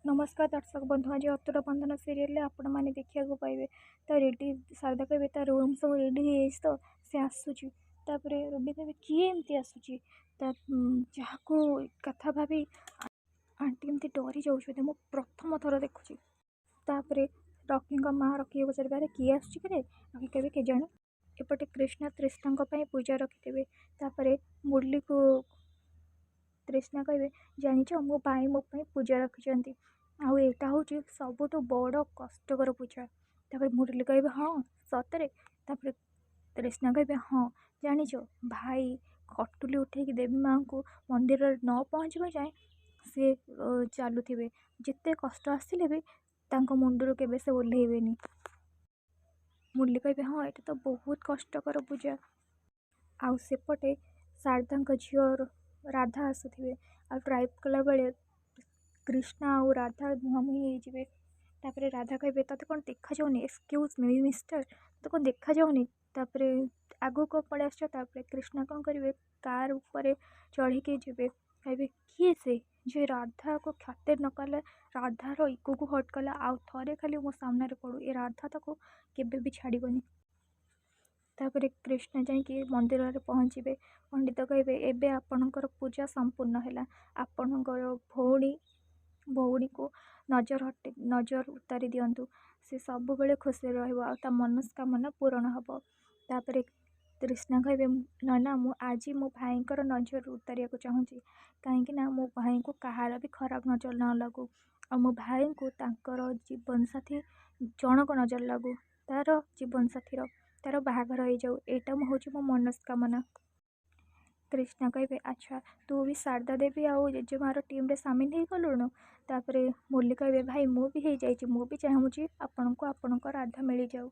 नमस्कार दर्शक बंधु आज अतुर बंधन सीरियल आपण मैंने देखा पाइबे तो रेडी शारदा कहे तार रूम सब रेडी तो सी आसूची रूबी कहे किए एमती आसूची जहाँ को कथा भाभी आंटी एमती डरी जाऊँ मु प्रथम थर देखुची रकी माँ रखी पचार बारे किए आसुची रकी कहे के जाने एपटे कृष्णा तृष्णा पूजा रखिथे मुरली को तृष्णा कहे जाच मो भाई मो पूजा रखिंट आईटा हूँ सबुठ बड़ कष्टर पूजा मुरली कहे हाँ सतरे तृष्णा कहे हाँ जाच भाई खटुली उठे देवी माँ को मंदिर न पहुँचवा जाए सी चलुवे जिते कष्ट आसिले भी मुंडर के से ओह्लैबे मुरली कहे हाँ ये तो बहुत कष्टकर पूजा आउसेपटे शारदा झील राधा आसुवे आ ड्राइव कला बेले कृष्णा आ राधा मुहांमुही होते राधा कहे ते कौन देखा जाऊनी एक्सक्यूज मी मिस्टर तो कौन देखा जाऊनी आगू को पड़े आसपर कृष्णा कौन करेंगे कार ऊपर चढ़ी जी कहे किए से जे राधा को खातिर न कला राधार इको को हट कला आउ थे खाली मो सामने पड़ू ए राधा ताको केबे भी छाड़बनी कृष्ण जाकि मंदिर में पहुँचे पंडित कहे एबे आपणकर पूजा संपूर्ण है आपणकर भौणी को नजर उतारी दिंतु से सब बेले खुशी रहा मनस्कामना पूरण हम तापर कृष्णा कहे ना मु आज मो भाई नजर उतारिया को चाहूँगी कहीं मो भाई को कहार भी खराब नजर न लगू और मो भाई को तांकर जीवन साथी जनक नजर लगू तार जीवन साथी तार बाहाघर हो जाऊ एटा हूँ मो मनस्कामना कृष्णा कहे अच्छा तू भी शारदा देवी आउ जेजेमार टीम रे सामिल हो गलुणु मुरली कहे भाई मु भी हो जाइए मु भी चाहूँगी आपण को आपणक राधा मिल जाऊ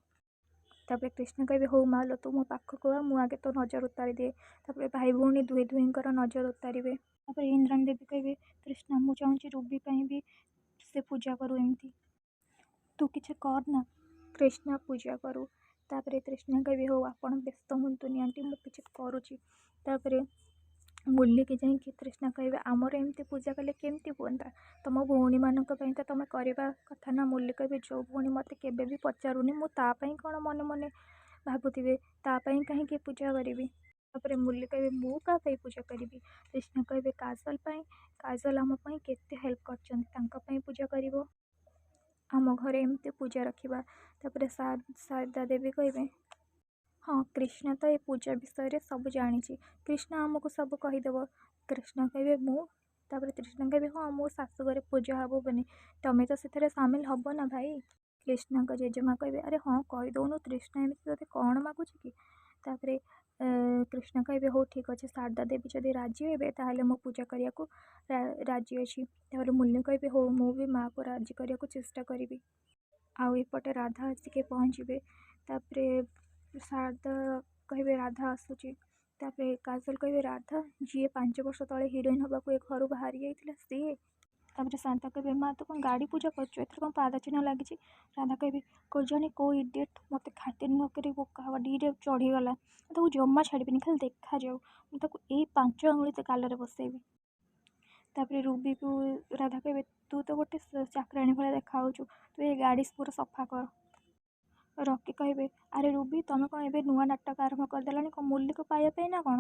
कृष्ण कहे हौ मालो तू मो पाखक आ मु आगे तो नजर उतारी दिए भाई भौणी दुहे दुहींकर नजर उतारे इंद्राणी देवी कहे कृष्णा मु चाहूँगी रूबी भी से पूजा करू एमती तू किसी करना कृष्णा पूजा करू कृष्णा कहे हो आप व्यस्त हूँ आंटी मुझे करुच्ची मुरली की जाकि कृष्णा कहे आमर एमती पूजा कले केमती हुआ तुम भौणी मानक तो तुम करवा कथा ना मुरली कहे जो भौणी मत के भी पचारूनी मुझे कौन मन मन भावुवे तापाई कहीं पूजा करी मुरली कहे मु क्या पूजा करी कृष्ण कहे काजल आम केते हेल्प कर पूजा कर आम घरे एमती पूजा रखा शारदा देवी कहे हाँ कृष्णा तो ये पूजा विषय सब जानी कृष्णा आमको सब कहीदेव कृष्णा कहे मु कृष्णा कहे हाँ मो शाशुघर पूजा हम बनी तुम्हें तो से सामिल हम ना भाई कृष्णा का जेजेमा कहे अरे हाँ कहीदौनु कृष्णा एमती ते कौन मागुच कि कृष्णा कहे हो ठीक अच्छे शारदा देवी जदि राजी हे ताहले मो पूजा करने को राजी अच्छी मुरली कहे हो मु भी माँ को राजी करने को चेष्टा करी आउपटे राधा आसिके पहुँचे शारदा कहे राधा आसूची काजल कहे राधा जी 5 वर्ष तले हिरोइन होगा एक घर बाहरी जाइए सी शारदा कहे माँ तो कौन गाड़ी पूजा कर कौन पाद चिन्ह लगी राधा कहे जाने को इडियट मत खातिर नक गाड़ी चढ़ीगला तो जमा छाड़बी खाली देखा जाऊ मुझे 5 आंगुली गाल बसैबी रूबी को राधा कहे तू तो गोटे चाकराणी भाई देखा तू ये गाड़ी पूरा सफा कर रकी कहे अरे रूबी तुम कौन ए नुआ नाटक आरंभ करदेला मुरली को पाइबा ना कौन